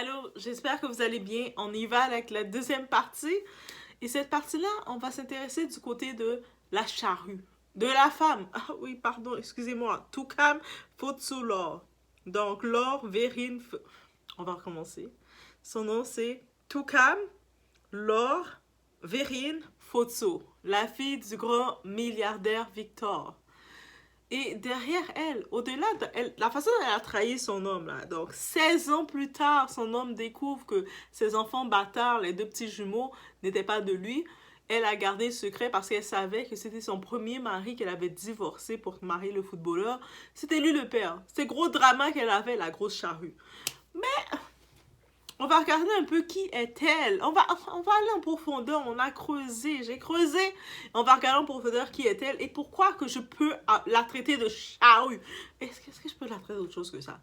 Allô, j'espère que vous allez bien. On y va avec la deuxième partie. Et cette partie-là, on va s'intéresser du côté de la charrue. De la femme. Ah oui, pardon, excusez-moi. Tukam Lor. Donc, Lor Verin... On va recommencer. Son nom, c'est Tukam Lor Verin Fotso, la fille du grand milliardaire Victor. Et derrière elle, au-delà de elle, la façon dont elle a trahi son homme, là, donc 16 ans plus tard, son homme découvre que ses enfants bâtards, les deux petits jumeaux, n'étaient pas de lui. Elle a gardé le secret parce qu'elle savait que c'était son premier mari qu'elle avait divorcé pour marier le footballeur. C'était lui le père. C'était gros drama qu'elle avait, la grosse charrue. Mais on va regarder un peu qui est-elle. On va aller en profondeur. On a creusé. J'ai creusé. On va regarder en profondeur qui est-elle et pourquoi que je peux la traiter de charrue. Est-ce que je peux la traiter d'autre chose que ça?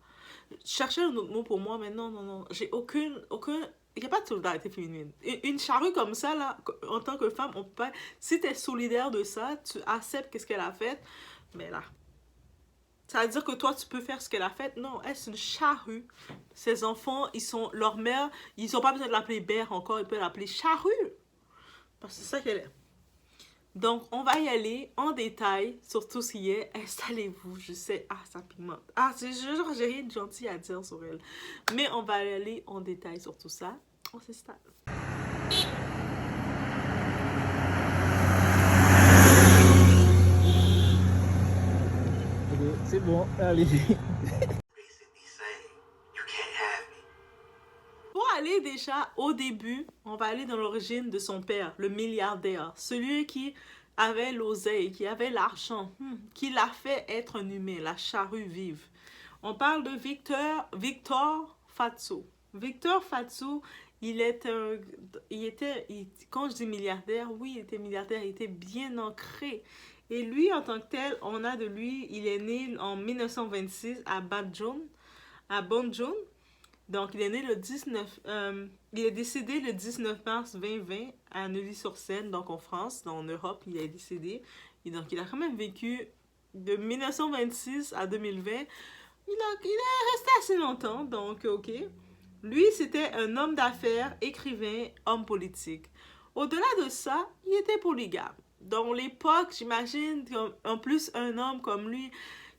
Chercher un autre mot pour moi, mais non, non, non. J'ai aucun... Il n'y a pas de solidarité féminine. Une charrue comme ça, là, en tant que femme, on peut pas... Si tu es solidaire de ça, tu acceptes qu'est-ce qu'elle a fait, mais là... Ça veut dire que toi, tu peux faire ce qu'elle a fait? Non, elle, c'est une charrue. Ses enfants, ils sont... Leur mère, ils n'ont pas besoin de l'appeler Bère encore, ils peuvent l'appeler charrue. Parce que c'est ça qu'elle est. Donc, on va y aller en détail sur tout ce qui est. Installez-vous, je sais. Ah, ça pimente. Ah, genre, j'ai rien de gentil à dire sur elle. Mais on va aller en détail sur tout ça. On s'installe. C'est bon, allez. Pour aller déjà au début, on va aller dans l'origine de son père, le milliardaire. Celui qui avait l'oseille, qui avait l'argent, qui l'a fait être un humain, la charrue vive. On parle de Victor Fatso. Victor Fatso, quand je dis milliardaire, oui, il était milliardaire, il était bien ancré. Et lui, en tant que tel, on a de lui, il est né en 1926 à Banjul. Donc, il est né le 19... il est décédé le 19 mars 2020 à Neuilly-sur-Seine, donc en France, en Europe, il est décédé. Et donc, il a quand même vécu de 1926 à 2020. Il est resté assez longtemps, donc ok. Lui, c'était un homme d'affaires, écrivain, homme politique. Au-delà de ça, il était polygame. Dans l'époque, j'imagine, en plus, un homme comme lui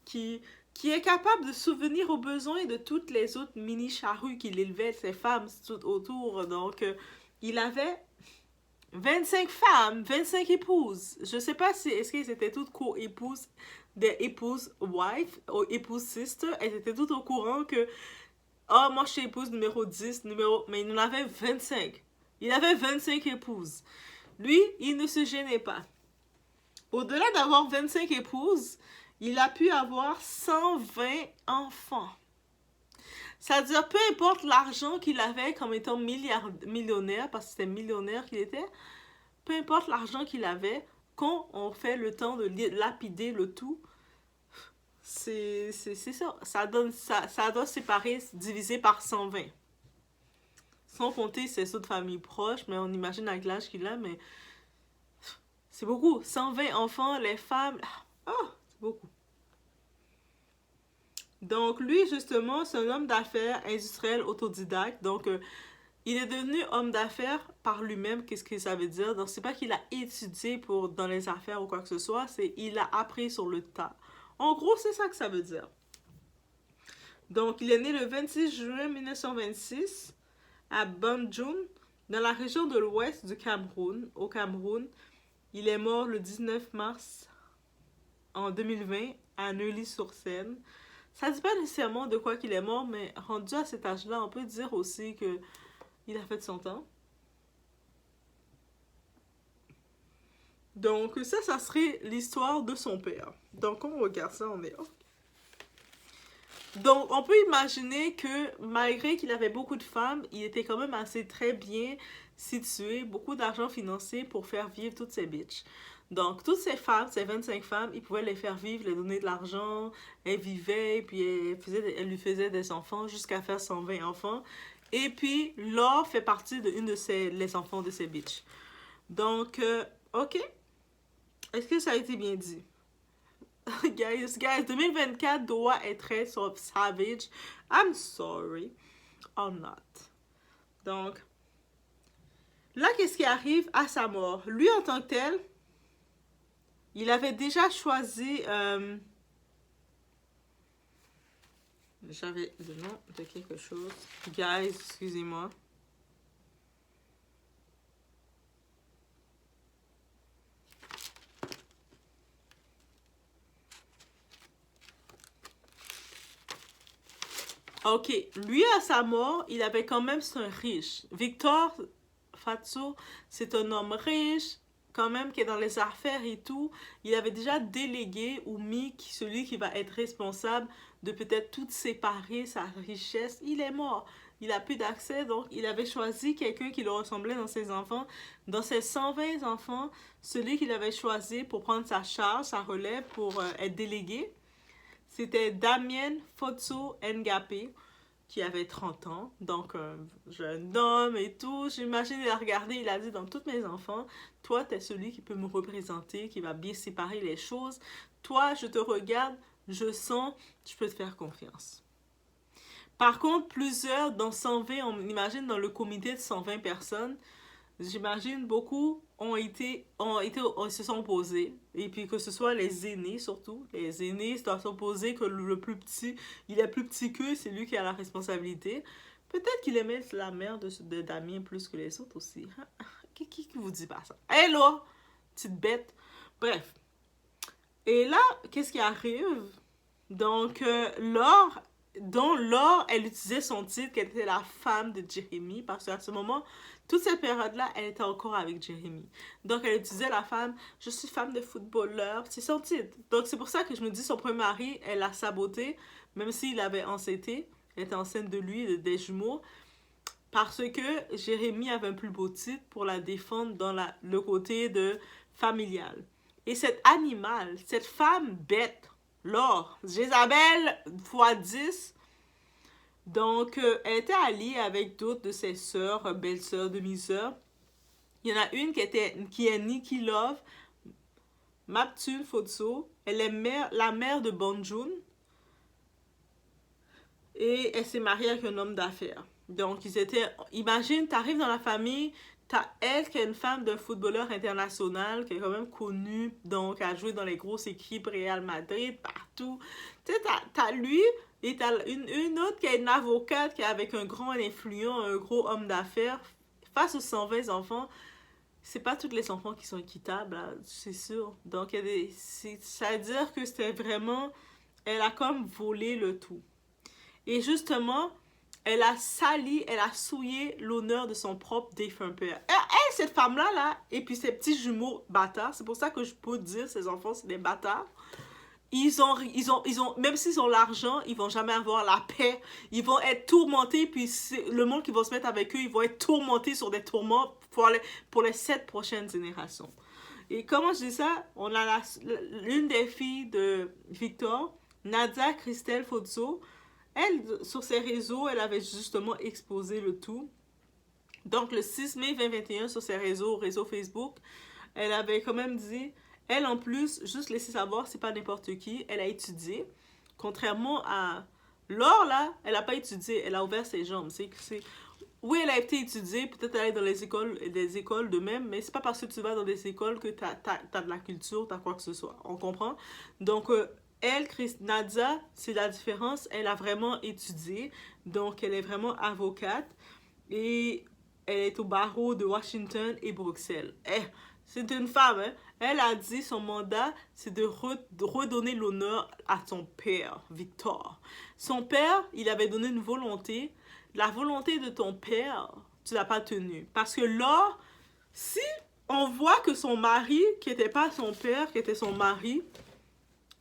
qui est capable de souvenir aux besoins de toutes les autres mini-charrues qu'il élevait, ses femmes tout autour. Donc, il avait 25 femmes, 25 épouses. Je sais pas si, est-ce qu'elles étaient toutes co-épouses, des épouses wife, ou épouses sister. Elles étaient toutes au courant que, oh, moi je suis épouse numéro 10, mais il en avait 25. Il avait 25 épouses. Lui, il ne se gênait pas. Au-delà d'avoir 25 épouses, il a pu avoir 120 enfants. C'est-à-dire, peu importe l'argent qu'il avait comme étant millionnaire, parce que c'était millionnaire qu'il était, peu importe l'argent qu'il avait, quand on fait le temps de lapider le tout, c'est ça. Ça doit séparer, diviser par 120. Sans compter ses autres familles proches, mais on imagine avec l'âge qu'il a, mais c'est beaucoup. 120 enfants, les femmes, c'est beaucoup. Donc, lui, justement, c'est un homme d'affaires industriel autodidacte. Donc, il est devenu homme d'affaires par lui-même. Qu'est-ce que ça veut dire? Donc, c'est pas qu'il a étudié dans les affaires ou quoi que ce soit. C'est il a appris sur le tas. En gros, c'est ça que ça veut dire. Donc, il est né le 26 juin 1926 à Banjul, dans la région de l'ouest du Cameroun, au Cameroun. Il est mort le 19 mars en 2020 à Neuilly-sur-Seine. Ça ne dit pas nécessairement de quoi qu'il est mort, mais rendu à cet âge-là, on peut dire aussi qu'il a fait son temps. Donc ça serait l'histoire de son père. Donc on regarde ça, on est... Donc on peut imaginer que malgré qu'il avait beaucoup de femmes, il était quand même assez très bien situé, beaucoup d'argent financé pour faire vivre toutes ces bitches. Donc, toutes ces femmes, ces 25 femmes, il pouvait les faire vivre, les donner de l'argent. Elle vivait, puis elle lui faisait des enfants jusqu'à faire 120 enfants. Et puis, Laure fait partie d'une les enfants de ces bitches. Donc, ok. Est-ce que ça a été bien dit? guys, 2024 doit être très savage. I'm sorry. I'm not. Donc, là, qu'est-ce qui arrive à sa mort? Lui, en tant que tel, il avait déjà choisi... j'avais le nom de quelque chose. Guys, excusez-moi. Ok, lui à sa mort, il avait quand même, c'est un riche. Victor Fatso, c'est un homme riche, quand même, qui est dans les affaires et tout. Il avait déjà délégué ou mis celui qui va être responsable de peut-être tout séparer sa richesse. Il est mort. Il a plus d'accès, donc il avait choisi quelqu'un qui le ressemblait dans ses enfants. Dans ses 120 enfants, celui qu'il avait choisi pour prendre sa charge, sa relève, pour être délégué, c'était Damien Fotso Ngapé, qui avait 30 ans, donc un jeune homme et tout. J'imagine, il a regardé, il a dit, dans tous mes enfants, toi, tu es celui qui peut me représenter, qui va bien séparer les choses. Toi, je te regarde, je sens, je peux te faire confiance. Par contre, plusieurs, dans 120, on imagine dans le comité de 120 personnes, j'imagine beaucoup se sont opposés. Et puis que ce soit les aînés surtout. Les aînés se sont opposés que le plus petit, il est plus petit qu'eux, c'est lui qui a la responsabilité. Peut-être qu'il aimait la mère de Damien plus que les autres aussi. Qui vous dit pas ça? Hello! Petite bête. Bref. Et là, qu'est-ce qui arrive? Donc, Laure, elle utilisait son titre qu'elle était la femme de Jérémie, parce qu'à ce moment, toute cette période-là, elle était encore avec Jérémie. Donc, elle utilisait la femme, je suis femme de footballeur, c'est son titre. Donc, c'est pour ça que je me dis, son premier mari, elle l'a saboté, même s'il avait enceinté, elle était enceinte de lui, des jumeaux, parce que Jérémie avait un plus beau titre pour la défendre dans le côté de familial. Et cet animal, cette femme bête, Laure, Jézabel x 10, donc elle était alliée avec d'autres de ses sœurs, belles-sœurs, demi-sœurs. Il y en a une qui est Nikki Love, Maptune Fotso. Elle est la mère de Bonjoun. Et elle s'est mariée avec un homme d'affaires. Donc, imagine, t'arrives dans la famille, t'as elle qui est une femme d'un footballeur international, qui est quand même connue, donc a joué dans les grosses équipes Real Madrid, partout. Tu sais, t'as lui, et t'as une autre qui est une avocate, qui est avec un grand influent, un gros homme d'affaires. Face aux 120 enfants, c'est pas tous les enfants qui sont équitables, c'est sûr. Donc, ça veut dire que c'était vraiment... Elle a comme volé le tout. Et justement, elle a sali, elle a souillé l'honneur de son propre défunt père. Elle, cette femme-là, et puis ses petits jumeaux bâtards, c'est pour ça que je peux dire, ces enfants, c'est des bâtards. Même s'ils ont l'argent, ils vont jamais avoir la paix. Ils vont être tourmentés, puis le monde qui va se mettre avec eux, ils vont être tourmentés sur des tourments pour les 7 prochaines générations. Et comment je dis ça? On a l'une des filles de Victor, Nadia Christelle Fotso. Elle, sur ses réseaux, elle avait justement exposé le tout. Donc, le 6 mai 2021, sur ses réseaux Facebook, elle avait quand même dit, elle en plus, juste laisser savoir, c'est pas n'importe qui, elle a étudié. Contrairement à Laure, là, elle n'a pas étudié, elle a ouvert ses jambes. Oui, elle a été étudiée, peut-être elle est dans des écoles de même, mais c'est pas parce que tu vas dans des écoles que t'as de la culture, t'as quoi que ce soit. On comprend? Donc, elle, Nadia, c'est la différence. Elle a vraiment étudié. Donc, elle est vraiment avocate. Et elle est au barreau de Washington et Bruxelles. C'est une femme, hein? Elle a dit son mandat, c'est de redonner l'honneur à son père, Victor. Son père, il avait donné une volonté. La volonté de ton père, tu l'as pas tenue. Parce que là, si on voit que son mari, qui n'était pas son père, qui était son mari,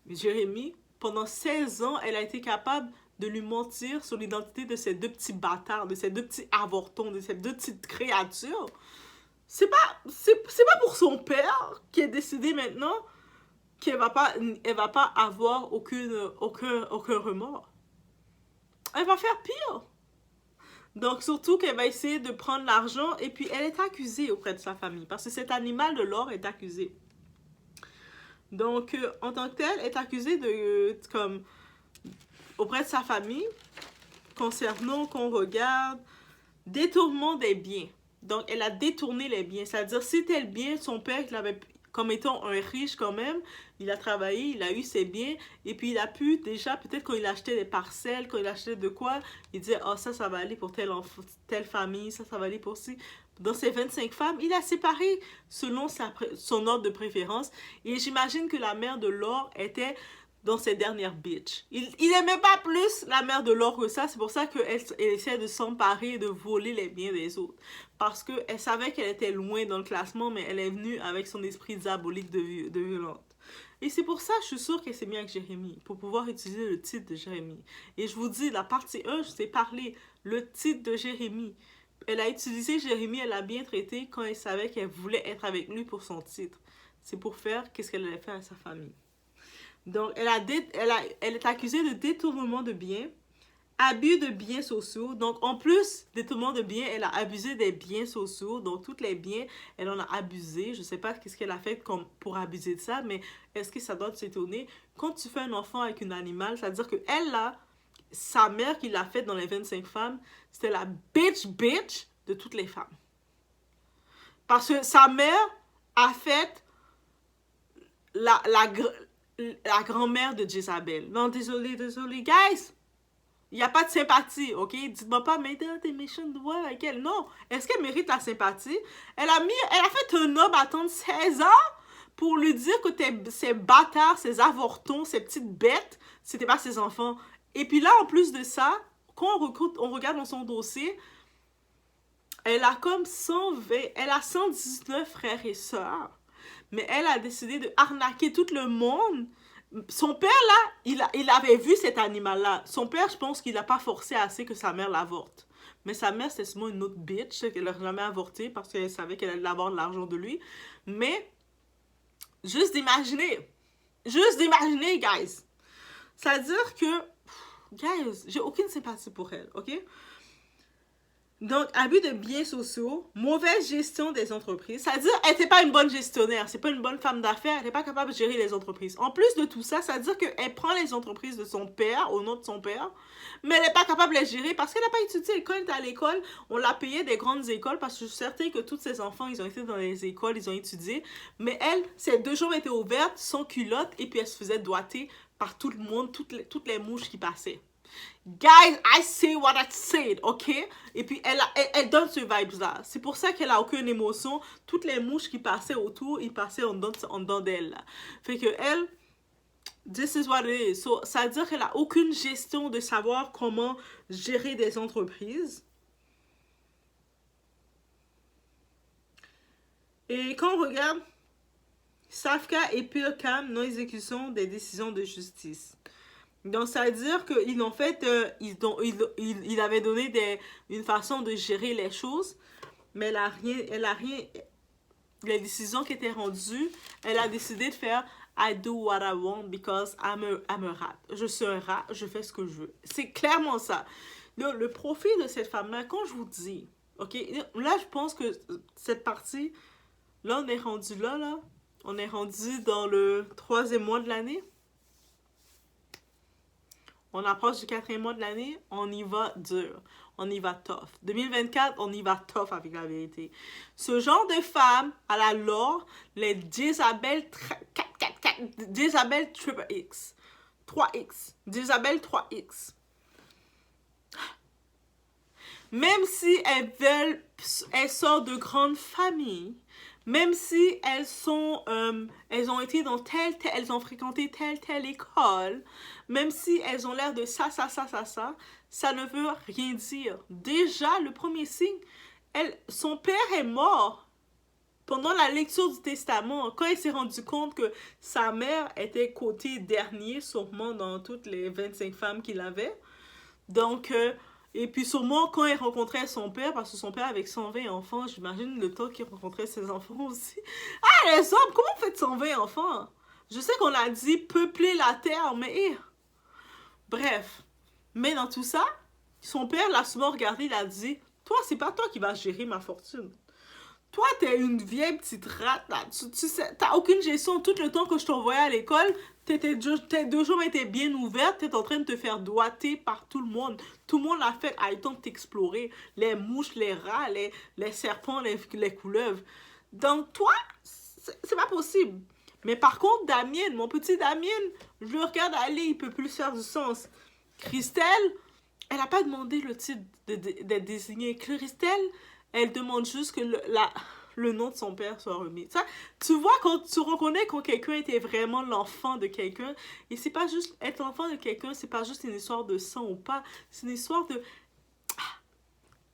Jérémie, pendant 16 ans, elle a été capable de lui mentir sur l'identité de ces deux petits bâtards, de ces deux petits avortons, de ces deux petites créatures. C'est pas pour son père qui est décidé maintenant qu'elle va pas avoir aucun remords. Elle va faire pire. Donc, surtout qu'elle va essayer de prendre l'argent et puis elle est accusée auprès de sa famille parce que cet animal de Laure est accusé. Donc, en tant que tel, est accusée auprès de sa famille, concernant qu'on regarde détournement des biens. Donc, elle a détourné les biens. C'est-à-dire, c'était le bien, son père, il avait, comme étant un riche quand même, il a travaillé, il a eu ses biens, et puis il a pu déjà, peut-être quand il achetait des parcelles, quand il achetait de quoi, il disait, oh, ça va aller pour telle, telle famille, ça va aller pour ci. Dans ses 25 femmes, il a séparé selon son ordre de préférence. Et j'imagine que la mère de Laure était dans ses dernières bitches. Il aimait pas plus la mère de Laure que ça. C'est pour ça qu'elle essaie de s'emparer et de voler les biens des autres. Parce qu'elle savait qu'elle était loin dans le classement, mais elle est venue avec son esprit diabolique de violente. Et c'est pour ça, je suis sûre qu'elle s'est mise avec Jérémie, pour pouvoir utiliser le titre de Jérémie. Et je vous dis, la partie 1, je vous ai parlé, le titre de Jérémie. Elle a utilisé Jérémie, elle l'a bien traité quand elle savait qu'elle voulait être avec lui pour son titre. C'est pour faire qu'est-ce qu'elle allait faire à sa famille. Donc, elle est accusée de détournement de biens, abus de biens sociaux. Donc, en plus, détournement de biens, elle a abusé des biens sociaux. Donc, tous les biens, elle en a abusé. Je ne sais pas qu'est-ce qu'elle a fait pour abuser de ça, mais est-ce que ça doit s'étonner? Quand tu fais un enfant avec une animale, c'est-à-dire qu'elle, là, sa mère qui l'a faite dans les 25 femmes, c'était la bitch de toutes les femmes. Parce que sa mère a fait la grand-mère de Jézabel. Non, désolé, guys. Il n'y a pas de sympathie, ok? Dites-moi pas, mais t'es méchante de voir avec elle. Non. Est-ce qu'elle mérite la sympathie? Elle a fait un homme attendre 16 ans pour lui dire que ces bâtards, ces avortons, ces petites bêtes, c'était pas ses enfants. Et puis là, en plus de ça, quand on regarde dans son dossier, elle a comme 120, elle a 119 frères et sœurs, mais elle a décidé de arnaquer tout le monde. Son père, là, il avait vu cet animal-là. Son père, je pense qu'il n'a pas forcé assez que sa mère l'avorte. Mais sa mère, c'était seulement une autre bitch qu'elle n'a jamais avorté parce qu'elle savait qu'elle allait avoir de l'argent de lui. Mais, juste d'imaginer, guys. C'est-à-dire que, guys, j'ai aucune sympathie pour elle, ok? Donc, abus de biens sociaux, mauvaise gestion des entreprises. C'est-à-dire, elle n'était pas une bonne gestionnaire, c'est pas une bonne femme d'affaires, elle n'est pas capable de gérer les entreprises. En plus de tout ça, c'est-à-dire qu'elle prend les entreprises de son père, au nom de son père, mais elle n'est pas capable de les gérer parce qu'elle n'a pas étudié. Quand elle était à l'école, on l'a payé des grandes écoles parce que je suis certaine que tous ses enfants, ils ont été dans les écoles, ils ont étudié. Mais elle, ses 2 jambes étaient ouvertes, sans culotte, et puis elle se faisait doiter par tout le monde, toutes les mouches qui passaient. Guys, I say what I said, ok? Et puis, elle donne ce vibes-là. C'est pour ça qu'elle a aucune émotion. Toutes les mouches qui passaient autour, ils passaient en dedans d'elle. Fait que elle, this is what it is. So, ça veut dire qu'elle a aucune gestion de savoir comment gérer des entreprises. Et quand on regarde, Safka et Pirkam, non-exécution des décisions de justice. Donc, ça veut dire qu'ils ont fait, il avait donné une façon de gérer les choses, mais elle a rien, les décisions qui étaient rendues, elle a décidé de faire I do what I want because I'm a rat. Je suis un rat, je fais ce que je veux. C'est clairement ça. Le profil de cette femme-là, quand je vous dis, ok, là, je pense que cette partie, là, on est rendu là, on est rendu dans le 3e mois de l'année. On approche du 4e mois de l'année, on y va dur, on y va tough. 2024, on y va tough avec la vérité. Ce genre de femme, à la Laure, les Jezabel triple X, 3X, Jezabel 3X. Même si elles sortent de grandes familles, même si elles ont été dans elles ont fréquenté telle école, même si elles ont l'air de ça ne veut rien dire. Déjà, le premier signe, son père est mort pendant la lecture du testament, quand il s'est rendu compte que sa mère était côté dernier, sûrement dans toutes les 25 femmes qu'il avait. Donc, et puis sûrement quand il rencontrait son père, parce que son père avec 120 enfants, j'imagine le temps qu'il rencontrait ses enfants aussi. Ah, les hommes, comment vous faites 120 enfants? Je sais qu'on a dit peupler la terre, mais... Bref. Mais dans tout ça, son père l'a souvent regardé, il a dit, toi, c'est pas toi qui vas gérer ma fortune. Toi, t'es une vieille petite rate, là. Tu sais, t'as aucune gestion. Tout le temps que je t'envoyais à l'école, tes deux jambes étaient bien ouvertes. T'es en train de te faire doigter par tout le monde. Tout le monde a fait à le temps de t'explorer. Les mouches, les rats, les serpents, les couleuvres. Donc, toi, c'est pas possible. Mais par contre, Damien, mon petit Damien, je le regarde aller, il peut plus faire du sens. Christelle, elle n'a pas demandé le titre d'être désignée. Christelle, elle demande juste que le nom de son père soit remis. Ça, tu vois, quand tu reconnais quand quelqu'un était vraiment l'enfant de quelqu'un, et c'est pas juste être l'enfant de quelqu'un, c'est pas juste une histoire de sang ou pas, c'est une histoire de...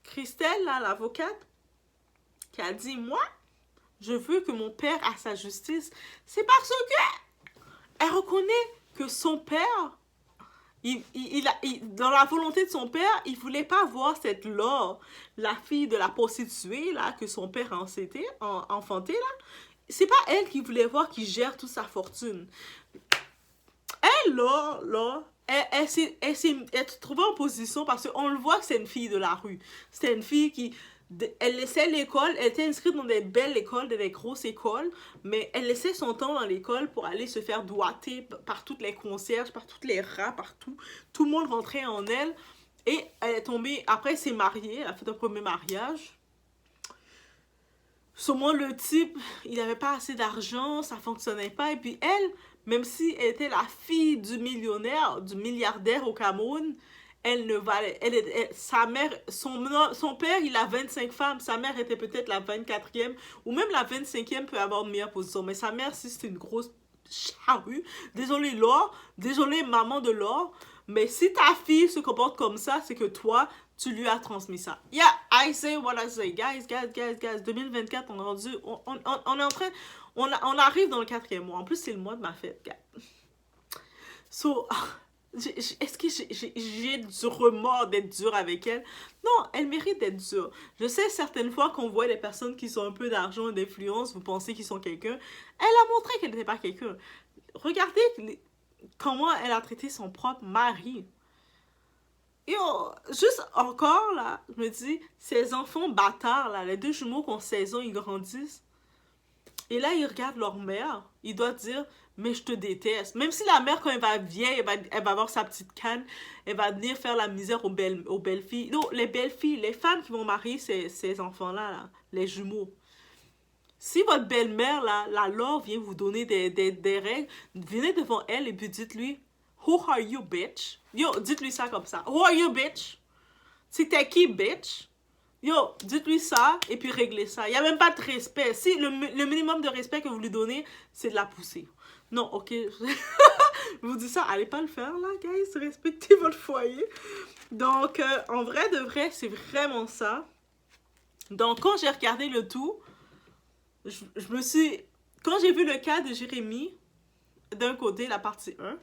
Christelle, là, l'avocate, qui a dit, moi, je veux que mon père a sa justice. C'est parce que elle reconnaît que son père, dans la volonté de son père, il voulait pas voir cette Laure, la fille de la prostituée là, que son père a enfanté là. C'est pas elle qui voulait voir qui gère toute sa fortune. Elle, Laure, elle s'est trouvée en position parce qu'on le voit que c'est une fille de la rue. C'est une fille qui... Elle laissait l'école, elle était inscrite dans des belles écoles, dans des grosses écoles, mais elle laissait son temps dans l'école pour aller se faire doigter par toutes les concierges, par tous les rats, partout. Tout le monde rentrait en elle. Et elle est tombée, après elle s'est mariée, elle a fait un premier mariage. Sûrement le type, il n'avait pas assez d'argent, ça fonctionnait pas. Et puis elle, même si elle était la fille du millionnaire, du milliardaire au Cameroun, elle ne valait... sa mère, son père, il a 25 femmes. Sa mère était peut-être la 24e, ou même la 25e peut avoir une meilleure position. Mais sa mère, si c'est une grosse charrue, désolé Laure, désolé maman de Laure, mais si ta fille se comporte comme ça, c'est que toi, tu lui as transmis ça. Yeah, I say what I say. Guys, 2024, on est rendu... On est en train... On arrive dans le 4e mois. En plus, c'est le mois de ma fête, gars. So... Est-ce que j'ai du remords d'être dure avec elle? Non, elle mérite d'être dure. Je sais certaines fois qu'on voit des personnes qui ont un peu d'argent et d'influence, vous pensez qu'ils sont quelqu'un. Elle a montré qu'elle n'était pas quelqu'un. Regardez comment elle a traité son propre mari. Yo, juste encore là, je me dis, ces enfants bâtards là, les deux jumeaux qui ont 16 ans, ils grandissent. Et là, ils regardent leur mère, ils doivent dire, mais je te déteste. Même si la mère, quand elle va vieille, elle va avoir sa petite canne, elle va venir faire la misère aux belles filles. Non, les belles filles, les femmes qui vont marier ces enfants-là, là, les jumeaux. Si votre belle-mère, là, la Laure, vient vous donner des règles, venez devant elle et puis dites-lui, who are you, bitch? Yo, dites-lui ça comme ça. Who are you, bitch? C'était qui, bitch? Yo, dites-lui ça et puis réglez ça. Il n'y a même pas de respect. Si le minimum de respect que vous lui donnez, c'est de la pousser. Non, ok. Je vous dis ça, allez pas le faire là, guys. Respectez votre foyer. Donc, en vrai de vrai, c'est vraiment ça. Donc, quand j'ai regardé le tout, je me suis... Quand j'ai vu le cas de Jérémy, d'un côté, la partie 1,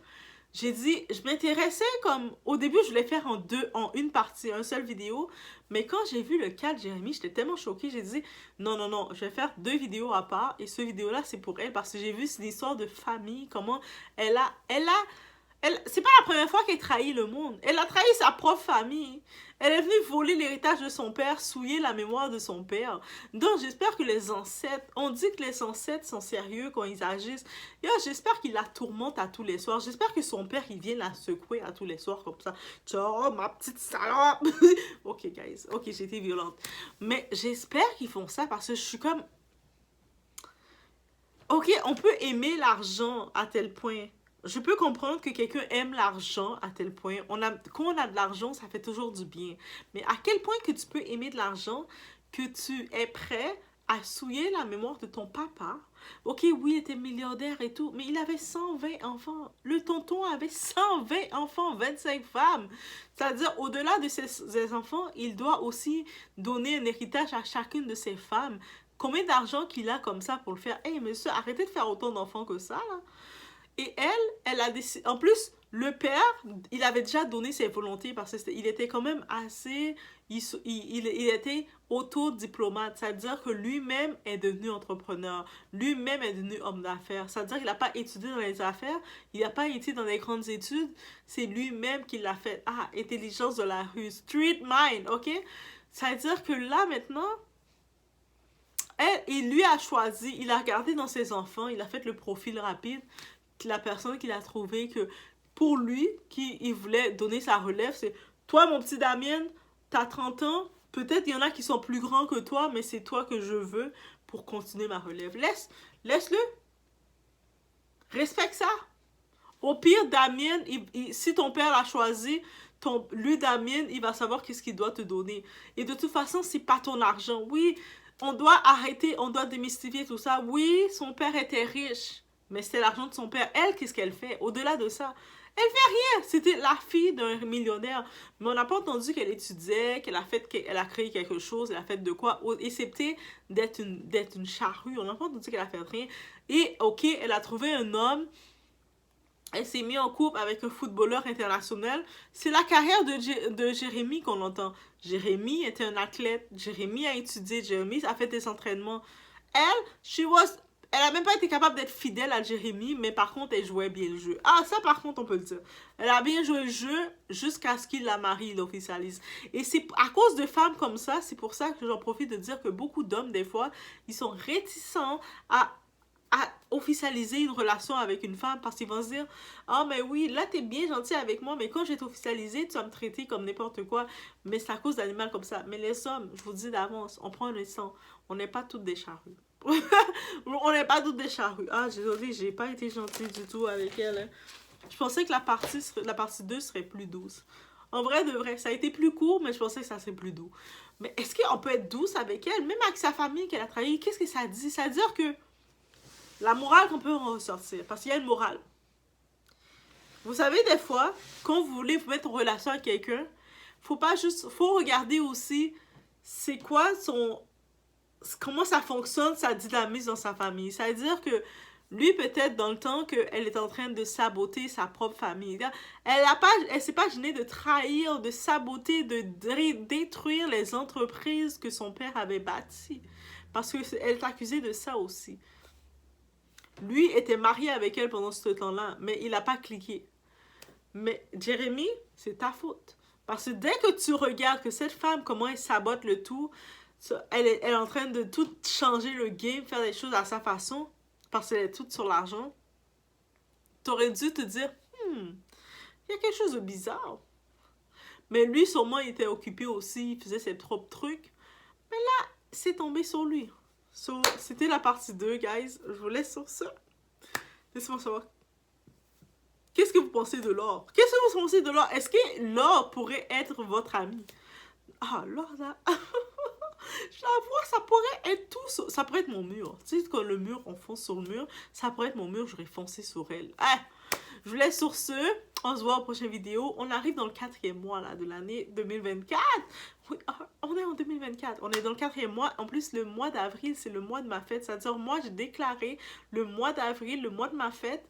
j'ai dit, je m'intéressais comme... Au début, je voulais faire en une partie, une seule vidéo. Mais quand j'ai vu le cas de Jérémy, j'étais tellement choquée. J'ai dit, non, je vais faire 2 vidéos à part. Et cette vidéo-là, c'est pour elle. Parce que j'ai vu, c'est l'histoire de famille. Comment c'est pas la première fois qu'elle trahit le monde. Elle a trahi sa propre famille. Elle est venue voler l'héritage de son père, souiller la mémoire de son père. Donc, j'espère que les ancêtres... On dit que les ancêtres sont sérieux quand ils agissent. J'espère qu'il la tourmente à tous les soirs. J'espère que son père, il vient la secouer à tous les soirs comme ça. Oh, ma petite salope! Ok, guys. Ok, j'ai été violente. Mais j'espère qu'ils font ça parce que je suis comme... Ok, on peut aimer l'argent à tel point... Je peux comprendre que quelqu'un aime l'argent à tel point. Quand on a de l'argent, ça fait toujours du bien. Mais à quel point que tu peux aimer de l'argent que tu es prêt à souiller la mémoire de ton papa? Ok, oui, il était milliardaire et tout, mais il avait 120 enfants. Le tonton avait 120 enfants, 25 femmes. C'est-à-dire, au-delà de ses enfants, il doit aussi donner un héritage à chacune de ses femmes. Combien d'argent qu'il a comme ça pour le faire? Hey, monsieur, arrêtez de faire autant d'enfants que ça, là. Et elle a décidé... En plus, le père, il avait déjà donné ses volontés parce qu'il était quand même assez... Il était autodiplomate. C'est-à-dire que lui-même est devenu entrepreneur. Lui-même est devenu homme d'affaires. C'est-à-dire qu'il n'a pas étudié dans les affaires. Il n'a pas été dans les grandes études. C'est lui-même qui l'a fait. Ah, intelligence de la rue. Street mind, ok? C'est-à-dire que là, maintenant... Il lui a choisi, il a regardé dans ses enfants, il a fait le profil rapide, la personne qu'il a trouvé que pour lui, qui il voulait donner sa relève, c'est toi mon petit Damien, t'as 30 ans, peut-être il y en a qui sont plus grands que toi, mais c'est toi que je veux pour continuer ma relève. Laisse-le, respecte ça. Au pire, Damien, si ton père l'a choisi, lui, Damien, il va savoir qu'est-ce qu'il doit te donner. Et de toute façon, c'est pas ton argent. Oui, on doit arrêter, on doit démystifier tout ça. Oui, son père était riche, mais c'était l'argent de son père. Elle, qu'est-ce qu'elle fait? Au-delà de ça, elle fait rien. C'était la fille d'un millionnaire. Mais on n'a pas entendu qu'elle étudiait, qu'elle a créé quelque chose, elle a fait de quoi, excepté d'être une charrue. On n'a pas entendu qu'elle a fait rien. Et, ok, elle a trouvé un homme. Elle s'est mise en couple avec un footballeur international. C'est la carrière de Jérémy qu'on entend. Jérémy était un athlète. Jérémy a étudié. Jérémy a fait des entraînements. Elle a même pas été capable d'être fidèle à Jérémy, mais par contre, elle jouait bien le jeu. Ah, ça par contre, on peut le dire. Elle a bien joué le jeu jusqu'à ce qu'il la marie, il l'officialise. Et c'est à cause de femmes comme ça, c'est pour ça que j'en profite de dire que beaucoup d'hommes, des fois, ils sont réticents à officialiser une relation avec une femme parce qu'ils vont se dire ah mais oui là t'es bien gentil avec moi mais quand je vais t'officialiser tu vas me traiter comme n'importe quoi, mais c'est à cause d'animal comme ça. Mais les hommes, je vous dis d'avance, on prend un instant, on n'est pas toutes des charrues. On n'est pas toutes des charrues. Ah désolé, j'ai pas été gentille du tout avec elle, hein. Je pensais que la partie 2 serait plus douce. En vrai de vrai, ça a été plus court, mais je pensais que ça serait plus doux. Mais est-ce qu'on peut être douce avec elle, même avec sa famille qu'elle a trahi? Qu'est-ce que ça dit? Ça veut dire que la morale qu'on peut en ressortir, parce qu'il y a une morale. Vous savez, des fois, quand vous voulez vous mettre en relation avec quelqu'un, faut regarder aussi c'est quoi comment ça fonctionne, sa dynamisme dans sa famille. Ça veut dire que lui, peut-être dans le temps qu'elle est en train de saboter sa propre famille, elle s'est pas gênée de trahir, de saboter, de détruire les entreprises que son père avait bâties. Parce qu'elle est accusée de ça aussi. Lui était marié avec elle pendant ce temps-là, mais il n'a pas cliqué. Mais Jérémy, c'est ta faute. Parce que dès que tu regardes que cette femme, comment elle sabote le tout, elle est en train de tout changer le game, faire des choses à sa façon, parce qu'elle est toute sur l'argent, t'aurais dû te dire, il y a quelque chose de bizarre. Mais lui, sûrement, il était occupé aussi, il faisait ses propres trucs. Mais là, c'est tombé sur lui. So, c'était la partie 2, guys. Je vous laisse sur ça. Laissez-moi savoir. Qu'est-ce que vous pensez de Laure? Qu'est-ce que vous pensez de Laure? Est-ce que Laure pourrait être votre amie? Ah, Laure, là... Je la vois, ça pourrait être tout... Ça pourrait être mon mur. Tu sais, quand le mur, on fonce sur le mur, ça pourrait être mon mur, j'aurais foncé sur elle. Ah, je vous laisse sur ce. On se voit aux prochaines vidéos. On arrive dans le 4e mois là, de l'année 2024. Oui, on est en 2024. On est dans le 4e mois. En plus, le mois d'avril, c'est le mois de ma fête. C'est-à-dire, moi, j'ai déclaré le mois d'avril, le mois de ma fête.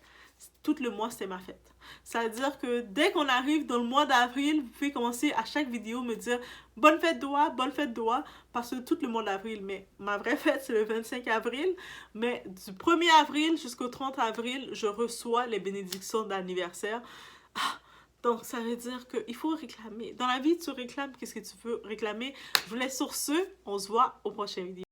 Tout le mois, c'était ma fête. C'est-à-dire que dès qu'on arrive dans le mois d'avril, vous pouvez commencer à chaque vidéo me dire « Bonne fête Doa, bonne fête Doa » parce que tout le mois d'avril. Mais ma vraie fête, c'est le 25 avril. Mais du 1er avril jusqu'au 30 avril, je reçois les bénédictions d'anniversaire. Ah, donc, ça veut dire qu'il faut réclamer. Dans la vie, tu réclames qu'est-ce que tu veux réclamer. Je vous laisse sur ce. On se voit aux prochaines vidéos.